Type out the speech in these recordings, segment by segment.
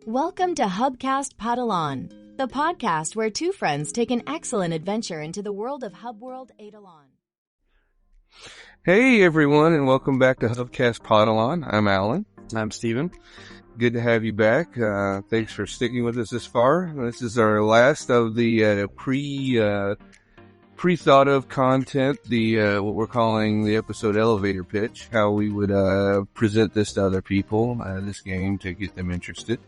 Welcome to Hubcast Padalon, the podcast where two friends take an excellent adventure into the world of Hubworld Eidolon. Hey everyone, and welcome back to Hubcast Padalon. I'm Alan. I'm Steven. Good to have you back. Thanks for sticking with us this far. This is our last of the pre-thought of content, what we're calling the episode elevator pitch, how we would present this to other people, this game, to get them interested.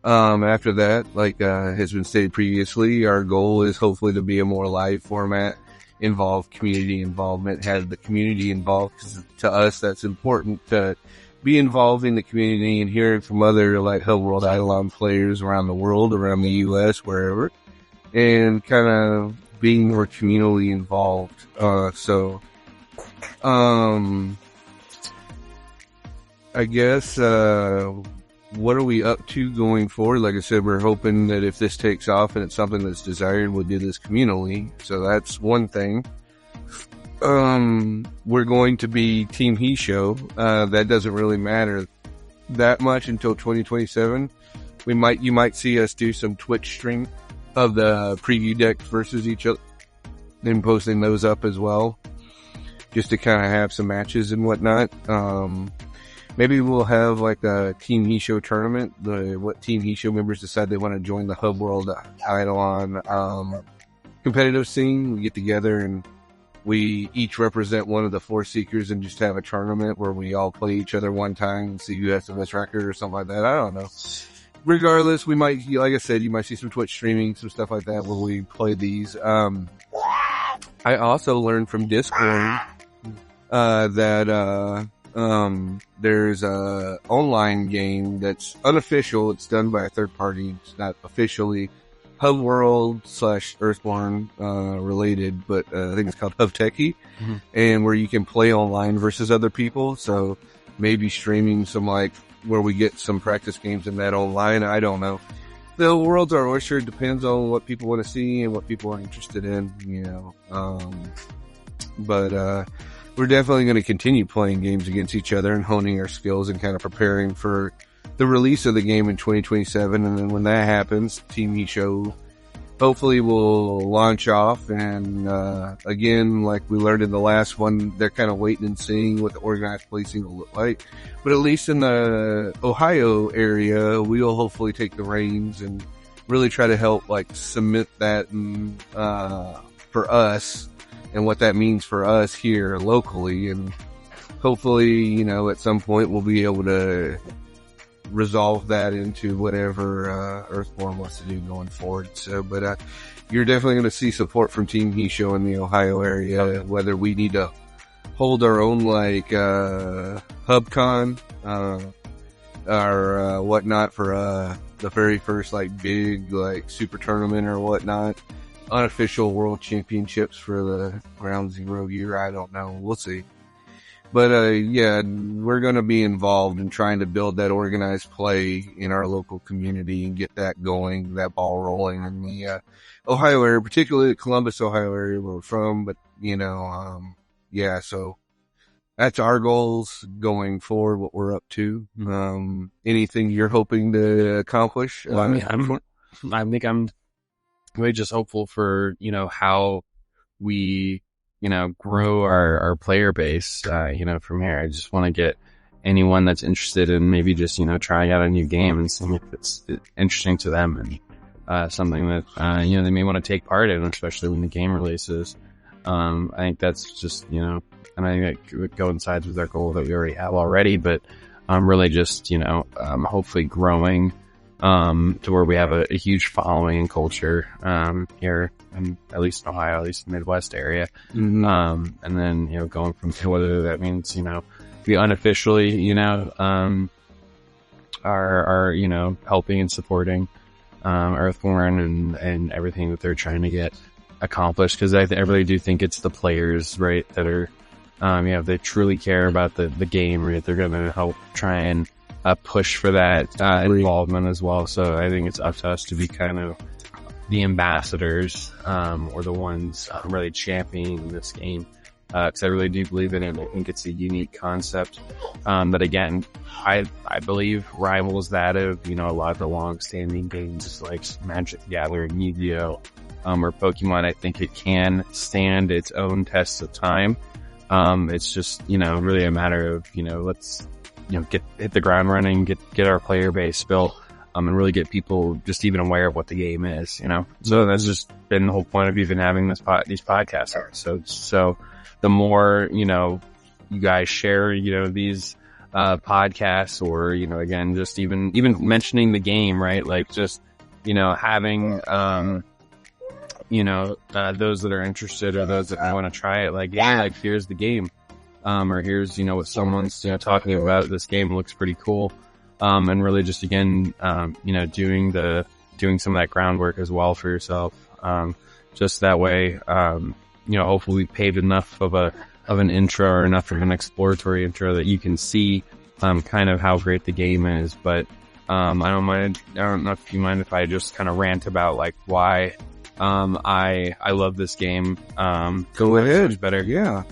After that, like has been stated previously, our goal is hopefully to be a more live format, involve community involvement, have the community involved, because to us that's important to be involved in the community and hearing from other like Hubworld Eidolon players around the world, around the US, wherever, and kind of being more communally involved. I guess, what are we up to going forward? Like I said, we're hoping that if this takes off and it's something that's desired, we'll do this communally. So that's one thing. We're going to be Team Hisho. That doesn't really matter that much until 2027. You might see us do some Twitch stream of the preview decks versus each other, then posting those up as well, just to kind of have some matches and whatnot. Maybe we'll have like a Team Hisho tournament. What Team Hisho members decide they want to join the Hubworld Eidolon competitive scene. We get together and we each represent one of the four seekers and just have a tournament where we all play each other one time and see who has the best record or something like that. I don't know. Regardless, we might, like I said, you might see some Twitch streaming, some stuff like that where we play these. I also learned from Discord that there's a online game that's unofficial. It's done by a third party. It's not officially Hubworld / Earthborn related, but I think it's called Hubteki, and where you can play online versus other people. So maybe streaming some like where we get some practice games in that online. I don't know. The world's our oyster. It depends on what people want to see and what people are interested in, you know. But we're definitely going to continue playing games against each other and honing our skills and kind of preparing for the release of the game in 2027. And then when that happens, Team Hisho hopefully will launch off. And again, like we learned in the last one, they're kind of waiting and seeing what the organized policing will look like. But at least in the Ohio area, we'll hopefully take the reins and really try to help like submit that and, for us, and what that means for us here locally. And hopefully, you know, at some point we'll be able to resolve that into whatever Earthborn wants to do going forward. So, but you're definitely going to see support from Team Hisho in the Ohio area, whether we need to hold our own like HubCon or whatnot for the very first like big like super tournament or whatnot. Unofficial world championships for the Ground Zero year. I don't know. We'll see. But, yeah, we're going to be involved in trying to build that organized play in our local community and get that going, that ball rolling in the, Ohio area, particularly the Columbus, Ohio area where we're from. But, you know, yeah, so that's our goals going forward, what we're up to. Anything you're hoping to accomplish? Well, I think I'm really just hopeful for, you know, how we, you know, grow our player base, you know, from here. I just want to get anyone that's interested in maybe just, you know, trying out a new game and seeing if it's interesting to them and, something that, you know, they may want to take part in, especially when the game releases. I think that's just, you know, and I think it coincides with our goal that we already have already, but, really just, you know, hopefully growing to where we have a huge following and culture, here, at least in Ohio, at least in the Midwest area. And then, you know, going from whether that means, you know, we unofficially, you know, are, you know, helping and supporting, Earthborn and everything that they're trying to get accomplished. Cause I really do think it's the players, right, that are, you know, if they truly care about the game, right, they're going to help try and, push for that involvement as well. So I think it's up to us to be kind of the ambassadors, or the ones really championing this game Cause I really do believe in it. I think it's a unique concept, that again, I believe rivals that of, a lot of the long-standing games like Magic the Gathering, Yu-Gi-Oh, or Pokemon. I think it can stand its own test of time. It's just, really a matter of, let's, hit the ground running, get our player base built, and really get people just even aware of what the game is, So that's just been the whole point of even having these podcasts. So the more, you guys share, these, podcasts or, again, just even mentioning the game, right? Like just, having, those that are interested or those that want to try it, like, here's the game. Or here's, what someone's, talking about. This game looks pretty cool. And really just, again, doing some of that groundwork as well for yourself. Just that way, hopefully we paved enough of an intro or enough of an exploratory intro that you can see, kind of how great the game is. But, I don't know if you mind if I just kind of rant about like why, I love this game. Go ahead. Much better. Yeah.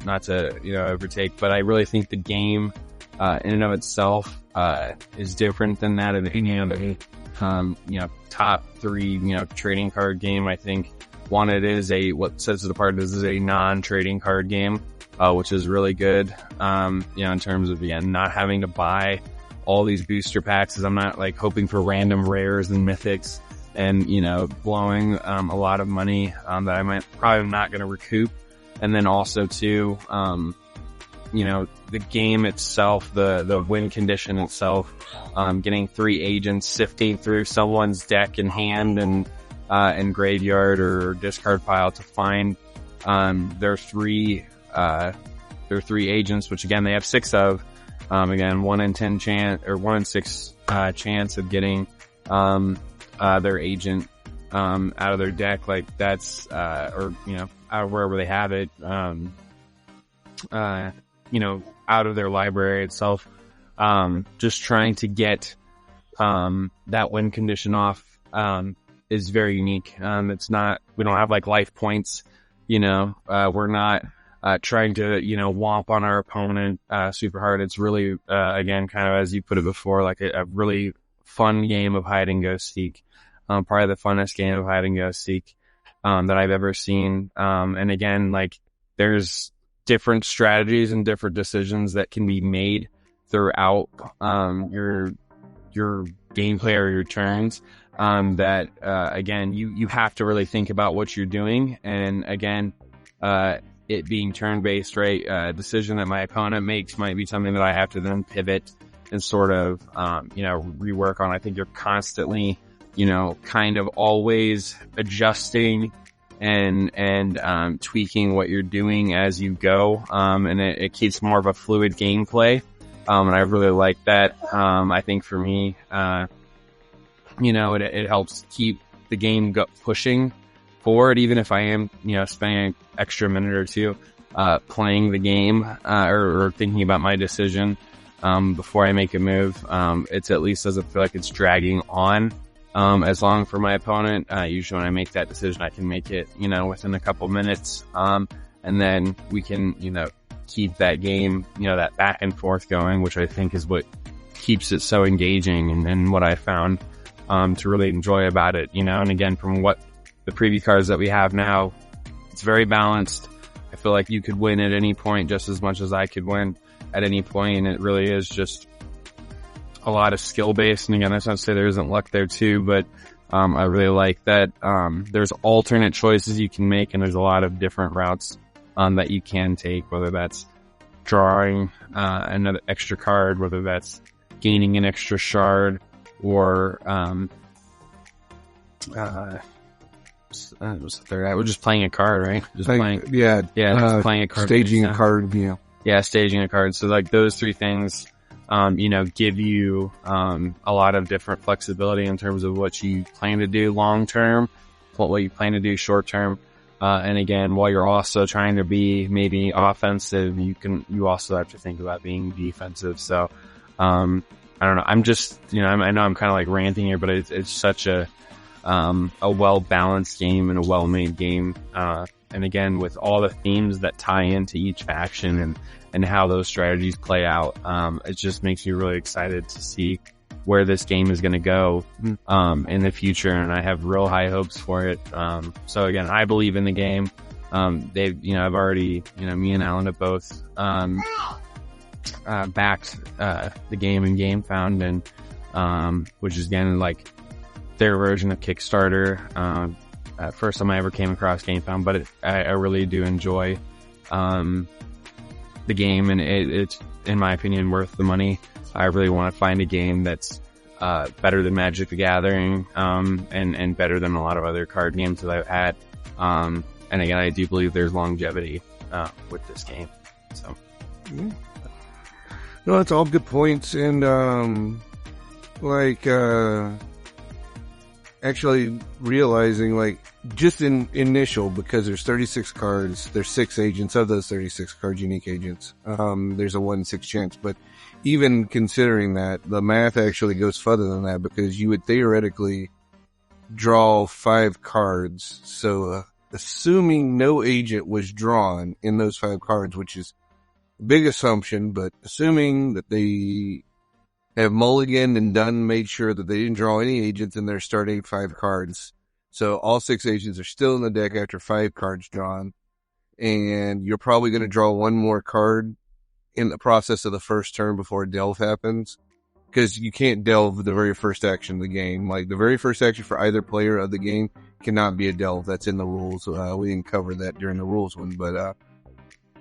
Not to, overtake, but I really think the game, in and of itself, is different than that of any other, top 3, trading card game. I think one, it is what sets it apart is a non-trading card game, which is really good. In terms of, not having to buy all these booster packs, as I'm not like hoping for random rares and mythics and, blowing, a lot of money, that I might probably not going to recoup. And then also too, the game itself, the win condition itself, getting 3 agents, sifting through someone's deck in hand and graveyard or discard pile to find, their 3 agents, which again, they have 6 of, again, 1 in 10 chance or 1 in 6, chance of getting, their agent, out of their deck. Like that's, or, out of wherever they have it, out of their library itself. Just trying to get, that win condition off, is very unique. It's not, we don't have like life points, we're not, trying to, womp on our opponent, super hard. It's really, again, kind of as you put it before, like a really fun game of hide and go seek. Probably the funnest game of hide and go seek, that I've ever seen. And again, like there's different strategies and different decisions that can be made throughout, your gameplay or your turns. That, again, you have to really think about what you're doing. And again, it being turn-based, right? Decision that my opponent makes might be something that I have to then pivot and sort of, rework on. I think you're constantly, kind of always adjusting and tweaking what you're doing as you go. And it keeps more of a fluid gameplay. And I really like that. I think for me, it helps keep the game pushing forward, even if I am, spending an extra minute or two, playing the game, or thinking about my decision, before I make a move. It's at least doesn't feel like it's dragging on, as long for my opponent. Usually when I make that decision, I can make it, within a couple minutes. And then we can, keep that game, that back and forth going, which I think is what keeps it so engaging and what I found, to really enjoy about it, and again, from what the preview cards that we have now, it's very balanced. I feel like you could win at any point just as much as I could win at any point, and it really is just a lot of skill based. And again, that's not to say there isn't luck there too, but I really like that there's alternate choices you can make, and there's a lot of different routes that you can take, whether that's drawing another extra card, whether that's gaining an extra shard, or what was the third? We're just playing a card, right? Just playing a card, staging a card. Yeah, staging a card. So like those 3 things, give you a lot of different flexibility in terms of what you plan to do long term, what you plan to do short term. And again, while you're also trying to be maybe offensive, you also have to think about being defensive. So, I don't know. I'm just, I know I'm kind of like ranting here, but it's such a well-balanced game and a well-made game, And again, with all the themes that tie into each faction and how those strategies play out, it just makes me really excited to see where this game is going to go, in the future. And I have real high hopes for it. So again, I believe in the game. I've already, me and Alan have both, backed, the game in GameFound, and, which is again, like their version of Kickstarter. First time I ever came across GameFound, but I really do enjoy, the game, and it's, in my opinion, worth the money. I really want to find a game that's better than Magic the Gathering, and better than a lot of other card games that I've had. And again, I do believe there's longevity with this game. So, no, that's all good points, and actually realizing, like, just in initial, because there's 36 cards, there's 6 agents. Of those 36 cards, unique agents, there's a 1 in 6 chance. But even considering that, the math actually goes further than that, because you would theoretically draw 5 cards. So assuming no agent was drawn in those 5 cards, which is a big assumption, but assuming that they have mulliganed and made sure that they didn't draw any agents in their starting 5 cards. So all 6 agents are still in the deck after 5 cards drawn. And you're probably going to draw 1 more card in the process of the first turn before delve happens. Because you can't delve the very first action of the game. Like, the very first action for either player of the game cannot be a delve. That's in the rules. We didn't cover that during the rules one. But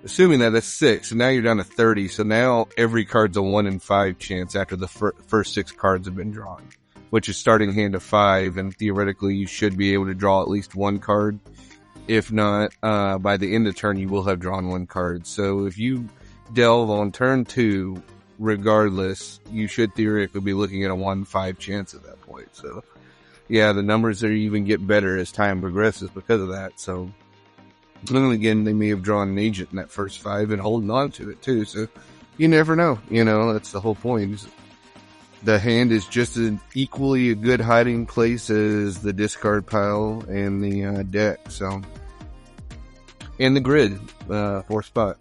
assuming that's 6, so now you're down to 30. So now every card's a 1 in 5 chance after the first 6 cards have been drawn, which is starting hand of 5. And theoretically, you should be able to draw at least 1 card. If not, by the end of turn, you will have drawn 1 card. So if you delve on turn 2, regardless, you should theoretically be looking at a 1 in 5 chance at that point. So yeah, the numbers are even get better as time progresses because of that. So, and again, they may have drawn an agent in that first 5 and holding on to it too. So you never know. That's the whole point. The hand is just an equally a good hiding place as the discard pile and the deck. So, and the grid, 4th spot.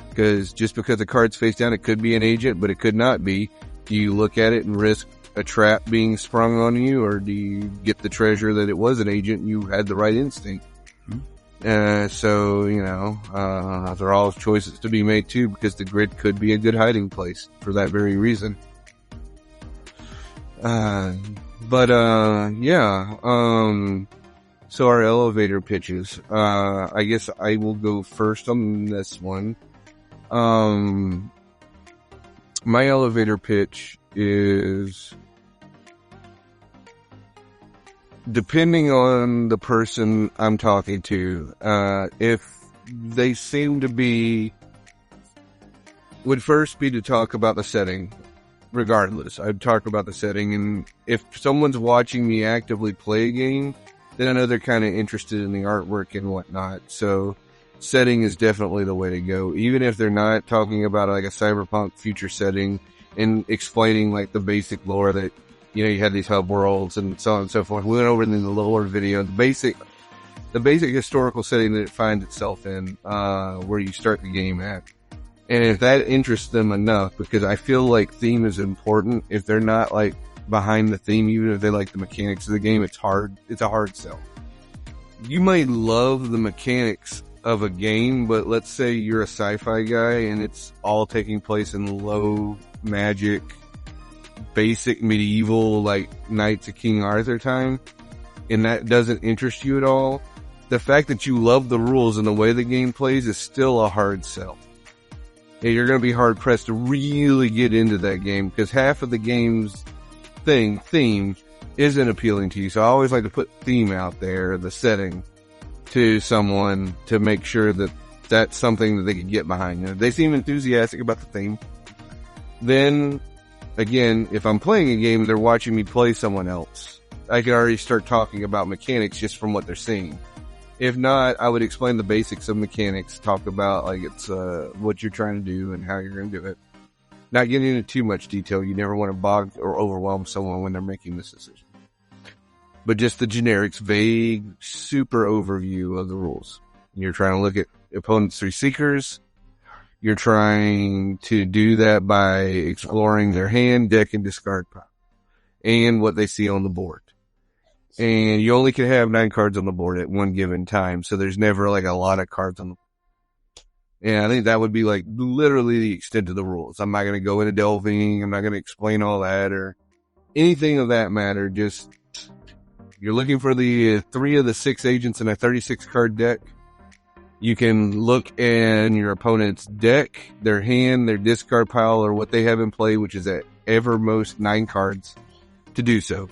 Because just because the card's face down, it could be an agent, but it could not be. Do you look at it and risk a trap being sprung on you, or do you get the treasure that it was an agent and you had the right instinct? So, there are all choices to be made too, because the grid could be a good hiding place for that very reason. So our elevator pitches. I guess I will go first on this one. My elevator pitch is, depending on the person I'm talking to, if they seem to be, would first be to talk about the setting. Regardless, I'd talk about the setting, and if someone's watching me actively play a game, then I know they're kind of interested in the artwork and whatnot. So setting is definitely the way to go. Even if they're not talking about like a cyberpunk future setting and explaining like the basic lore that, you had these hub worlds and so on and so forth. We went over in the lower video, the basic historical setting that it finds itself in, where you start the game at. And if that interests them enough, because I feel like theme is important. If they're not like behind the theme, even if they like the mechanics of the game, it's a hard sell. You might love the mechanics of a game, but let's say you're a sci-fi guy and it's all taking place in low magic, basic medieval, like Knights of King Arthur time, and that doesn't interest you at all. The fact that you love the rules and the way the game plays is still a hard sell. And you're going to be hard pressed to really get into that game, because half of the game's theme isn't appealing to you. So I always like to put theme out there, the setting, to someone to make sure that that's something that they can get behind. If they seem enthusiastic about the theme, then again, if I'm playing a game, they're watching me play someone else, I can already start talking about mechanics just from what they're seeing. If not, I would explain the basics of mechanics, talk about like it's what you're trying to do and how you're going to do it. Not getting into too much detail. You never want to bog or overwhelm someone when they're making this decision. But just the generics, vague, super overview of the rules. You're trying to look at opponents through seekers. You're trying to do that by exploring their hand, deck, and discard pile, and what they see on the board. And you only can have 9 cards on the board at one given time, so there's never like a lot of cards on the board. And I think that would be like literally the extent of the rules. I'm not going to go into delving. I'm not going to explain all that or anything of that matter. Just, you're looking for the 3 of the 6 agents in a 36 card deck. You can look in your opponent's deck, their hand, their discard pile, or what they have in play, which is at ever most 9 cards to do so.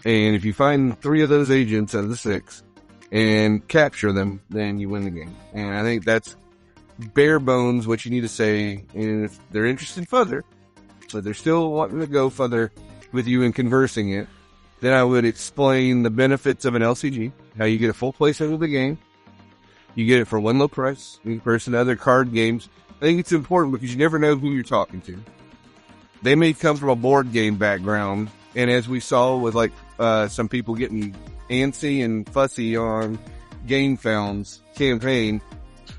And if you find 3 of those agents out of the 6 and capture them, then you win the game. And I think that's bare bones what you need to say. And if they're interested further, but they're still wanting to go further with you in conversing it, then I would explain the benefits of an LCG, how you get a full playset of the game. You get it for one low price in comparison to other card games. I think it's important because you never know who you're talking to. They may come from a board game background, and as we saw with like some people getting antsy and fussy on GameFound's campaign,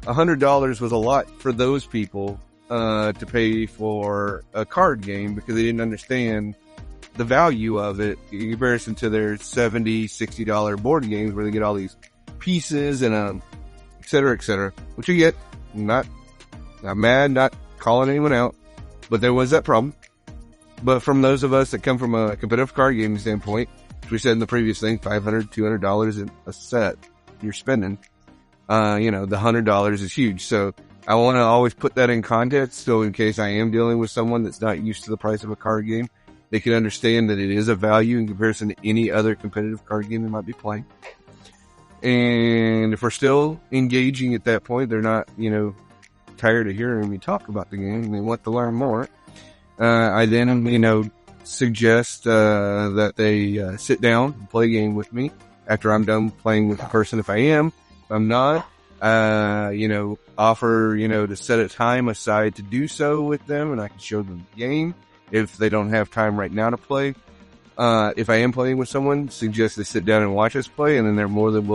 $100 was a lot for those people to pay for a card game because they didn't understand the value of it in comparison to their $70, $60 board games where they get all these pieces and et cetera, which you get. Not mad, not calling anyone out, but there was that problem. But from those of us that come from a competitive card game standpoint, which we said in the previous thing, $500, $200 in a set you're spending, the $100 is huge. So I want to always put that in context. So in case I am dealing with someone that's not used to the price of a card game, they can understand that it is a value in comparison to any other competitive card game they might be playing. And if we're still engaging at that point, they're not, tired of hearing me talk about the game and they want to learn more. I then, suggest that they sit down and play a game with me after I'm done playing with the person. If I am, if I'm not, offer, to set a time aside to do so with them and I can show them the game if they don't have time right now to play. If I am playing with someone, suggest they sit down and watch us play, and then they're more than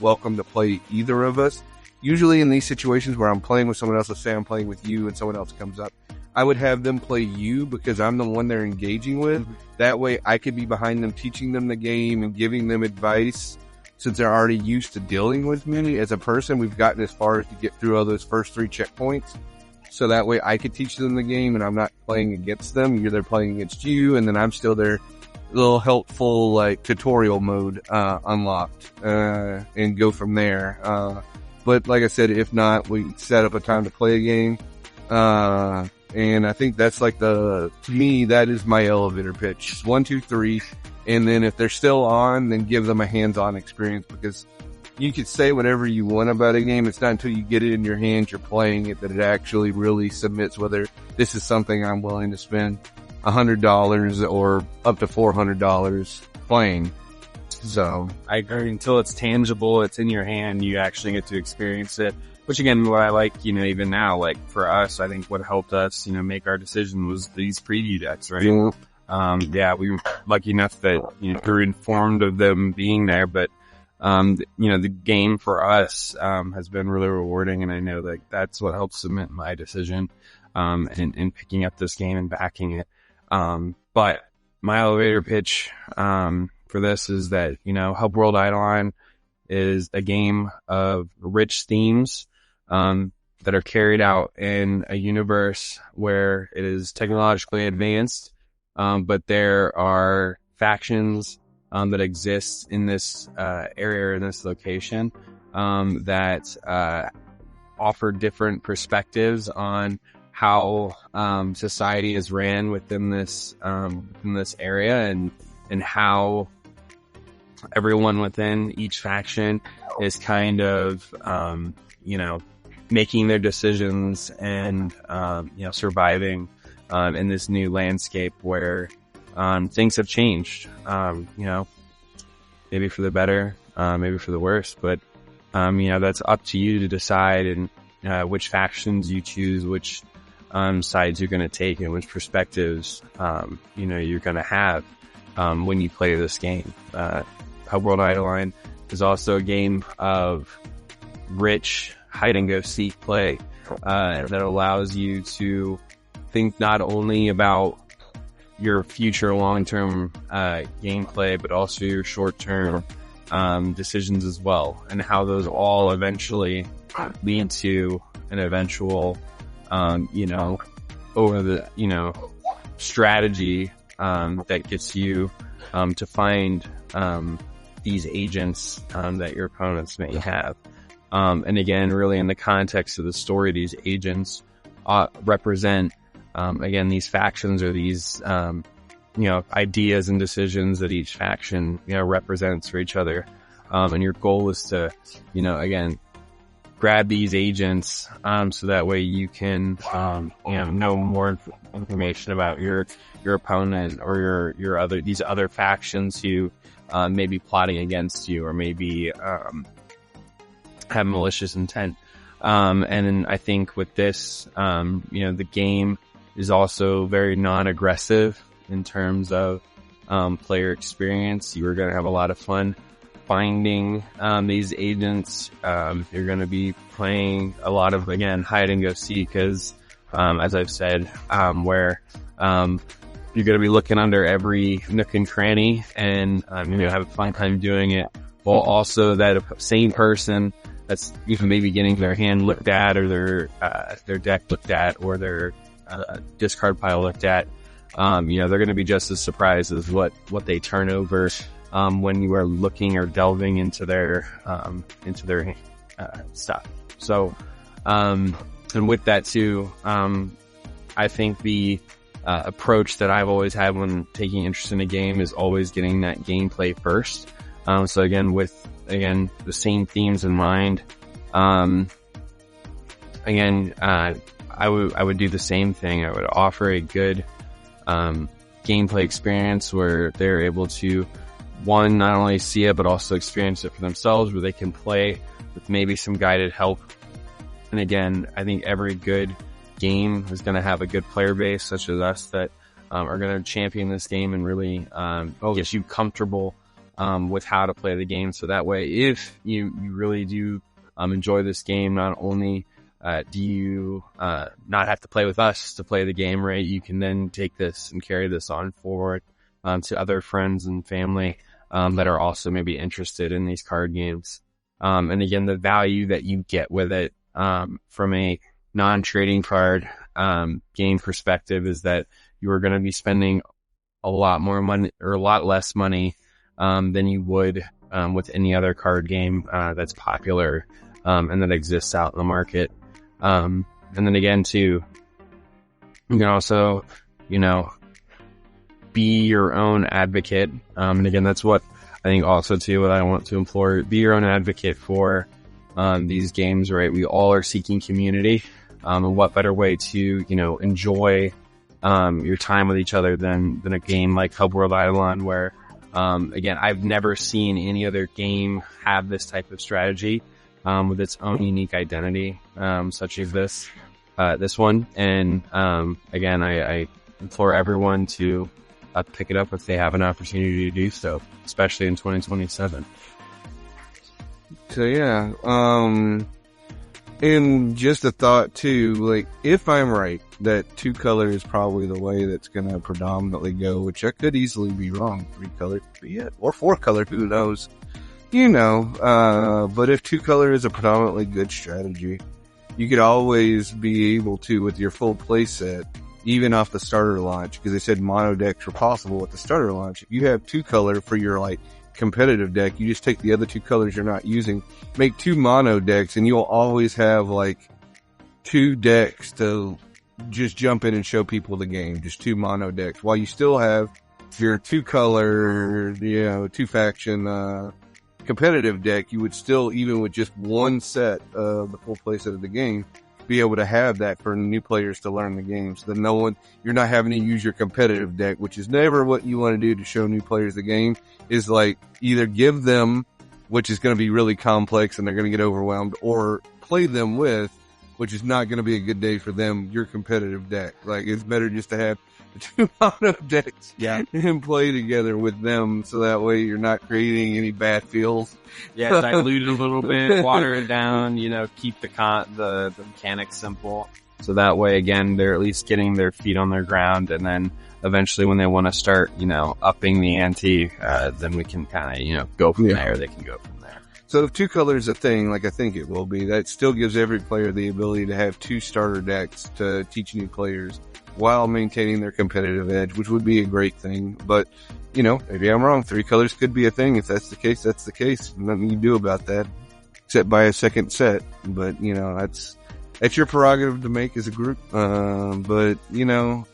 welcome to play either of us. Usually in these situations where I'm playing with someone else, let's say I'm playing with you and someone else comes up, I would have them play you because I'm the one they're engaging with. That way I could be behind them teaching them the game and giving them advice since they're already used to dealing with me as a person. We've gotten as far as to get through all those first 3 checkpoints. So that way I could teach them the game and I'm not playing against them. They're playing against you, and then I'm still their little helpful like tutorial mode unlocked and go from there. But like I said, if not, we set up a time to play a game. And I think that's like to me, that is my elevator pitch. 1, 2, 3. And then if they're still on, then give them a hands-on experience, because you could say whatever you want about a game. It's not until you get it in your hands, you're playing it, that it actually really submits whether this is something I'm willing to spend $100 or up to $400 playing. So I agree. Until it's tangible, it's in your hand, you actually get to experience it. Which again, what I like, even now, like for us, I think what helped us, make our decision was these preview decks, right? Yeah. We were lucky enough that, we were informed of them being there, but, the game for us, has been really rewarding. And I know that that's what helped cement my decision, in picking up this game and backing it. But my elevator pitch, for this is that, Hub World Eidolon is a game of rich themes, that are carried out in a universe where it is technologically advanced, but there are factions that exist in this area, in this location, that offer different perspectives on how society is ran within this area, and how everyone within each faction is kind of making their decisions and surviving in this new landscape where things have changed, maybe for the better, maybe for the worse, but that's up to you to decide, and which factions you choose, which sides you're going to take, and which perspectives you're going to have when you play this game. Hub World Eidolon is also a game of rich hide and go seek play, that allows you to think not only about your future long-term, gameplay, but also your short-term, decisions as well, and how those all eventually lead to an eventual, over the, strategy, that gets you, to find, these agents, that your opponents may have. And again, really in the context of the story, these agents, represent, again, these factions or these, ideas and decisions that each faction, represents for each other. And your goal is to, again, grab these agents, so that way you can, know more information about your opponent or these other factions who, may be plotting against you or maybe, have malicious intent. And then I think with this, the game is also very non-aggressive in terms of, player experience. You are going to have a lot of fun finding, these agents. You're going to be playing a lot of, again, hide and go seek, because, as I've said, where, you're going to be looking under every nook and cranny, and, you're going to have a fun time doing it, while also that same person that's even maybe getting their hand looked at, or their deck looked at, or their, discard pile looked at, they're going to be just as surprised as what they turn over, when you are looking or delving into their stuff. So, and with that too, I think the, approach that I've always had when taking interest in a game is always getting that gameplay first. So again, with the same themes in mind, I would do the same thing. I would offer a good, gameplay experience where they're able to, one, not only see it, but also experience it for themselves, where they can play with maybe some guided help. And again, I think every good game is going to have a good player base, such as us, that, are going to champion this game and really, get you comfortable, with how to play the game. So that way, if you really do, enjoy this game, not only, do you, not have to play with us to play the game, right? You can then take this and carry this on forward, to other friends and family, that are also maybe interested in these card games. And again, the value that you get with it, from a non-trading card, game perspective is that you are going to be spending a lot more money or a lot less money, than you would, with any other card game, that's popular, and that exists out in the market. And then again too, you can also, be your own advocate. And again, that's what I think also too, what I want to implore, be your own advocate for, these games, right? We all are seeking community. And what better way to, enjoy, your time with each other than a game like Hub World Eidolon, where, again, I've never seen any other game have this type of strategy, with its own unique identity, such as this one. And, again, I implore everyone to, pick it up if they have an opportunity to do so, especially in 2027. So yeah, and just a thought too, like, if I'm right that 2-color is probably the way that's going to predominantly go, which I could easily be wrong, 3-color could be it, or 4-color, who knows, but if 2-color is a predominantly good strategy, you could always be able to, with your full play set, even off the starter launch, because they said mono decks were possible with the starter launch. If you have 2-color for your, competitive deck, you just take the other 2 colors you're not using, make 2 mono decks, and you'll always have 2 decks to just jump in and show people the game. Just 2 mono decks, while you still have your 2-color, 2-faction, competitive deck. You would still, even with just one set of the full play set of the game, be able to have that for new players to learn the game, so that you're not having to use your competitive deck, which is never what you want to do to show new players the game, is either give them, which is going to be really complex and they're going to get overwhelmed, or play them with, which is not going to be a good day for them, your competitive deck. It's better just to have two mono decks Yeah. and play together with them, so that way you're not creating any bad feels. Yeah, dilute it a little bit, water it down, keep the mechanics simple. So that way, again, they're at least getting their feet on their ground, and then eventually when they want to start, upping the ante, then we can kind of, go from there. They can go from there. So if two colors a thing, like I think it will be, that still gives every player the ability to have two starter decks to teach new players while maintaining their competitive edge, which would be a great thing. But, maybe I'm wrong. 3 colors could be a thing. If that's the case, that's the case. Nothing you can do about that, except buy a second set. But, that's your prerogative to make as a group. But,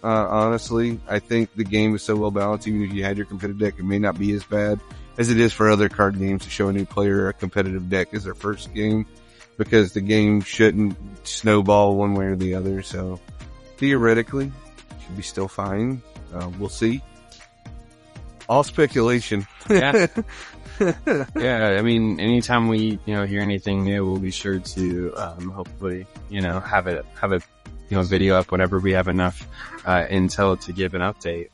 honestly, I think the game is so well balanced. Even if you had your competitive deck, it may not be as bad as it is for other card games to show a new player a competitive deck as their first game, because the game shouldn't snowball one way or the other. So theoretically, it should be still fine. We'll see. All speculation. Yeah. Yeah, I mean, anytime we, hear anything new, we'll be sure to, hopefully, have a video up whenever we have enough, intel to give an update.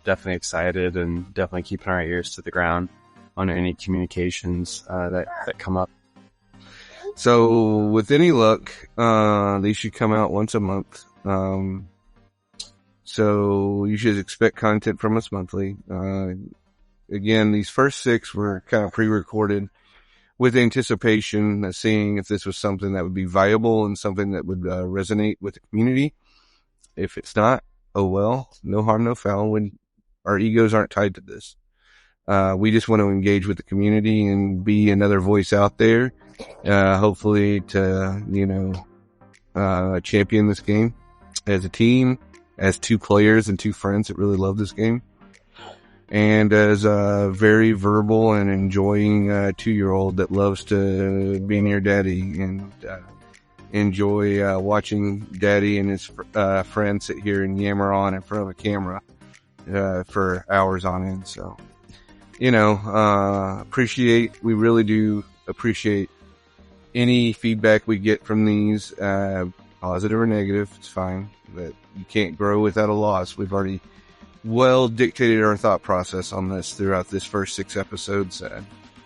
Definitely excited and definitely keeping our ears to the ground on any communications, that come up. So with any luck, they should come out once a month. So you should expect content from us monthly. Again, these first 6 were kind of pre-recorded with anticipation of seeing if this was something that would be viable and something that would resonate with the community. If it's not, oh well, no harm, no foul. When our egos aren't tied to this, we just want to engage with the community and be another voice out there. Hopefully to, champion this game as a team, as 2 players and 2 friends that really love this game. And as a very verbal and enjoying 2-year-old that loves to be near daddy and enjoy watching daddy and his friends sit here and yammer on in front of a camera for hours on end. So, we really do appreciate any feedback we get from these, positive or negative. It's fine, but you can't grow without a loss. We've already dictated our thought process on this throughout this first 6 episodes.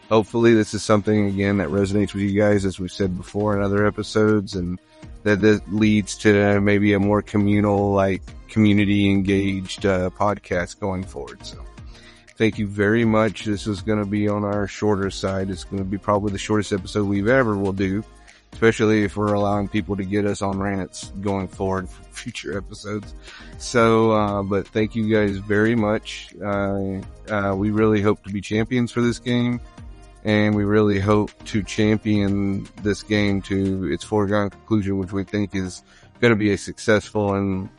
Hopefully this is something, again, that resonates with you guys, as we've said before in other episodes, and that leads to maybe a more communal, community engaged podcast going forward. So thank you very much. This is going to be on our shorter side. It's going to be probably the shortest episode we've ever will do, especially if we're allowing people to get us on rants going forward for future episodes. So, but thank you guys very much. We really hope to be champions for this game, and we really hope to champion this game to its foregone conclusion, which we think is going to be a successful and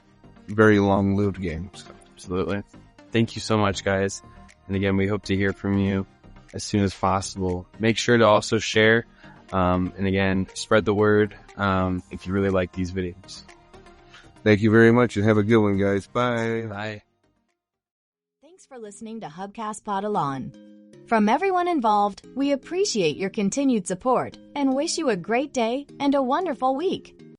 very long-lived game. So. Absolutely. Thank you so much, guys. And again, we hope to hear from you as soon as possible. Make sure to also share, and again, spread the word, if you really like these videos. Thank you very much, and have a good one, guys. Bye. Bye. Thanks for listening to Hubcast Padalon. From everyone involved, we appreciate your continued support and wish you a great day and a wonderful week.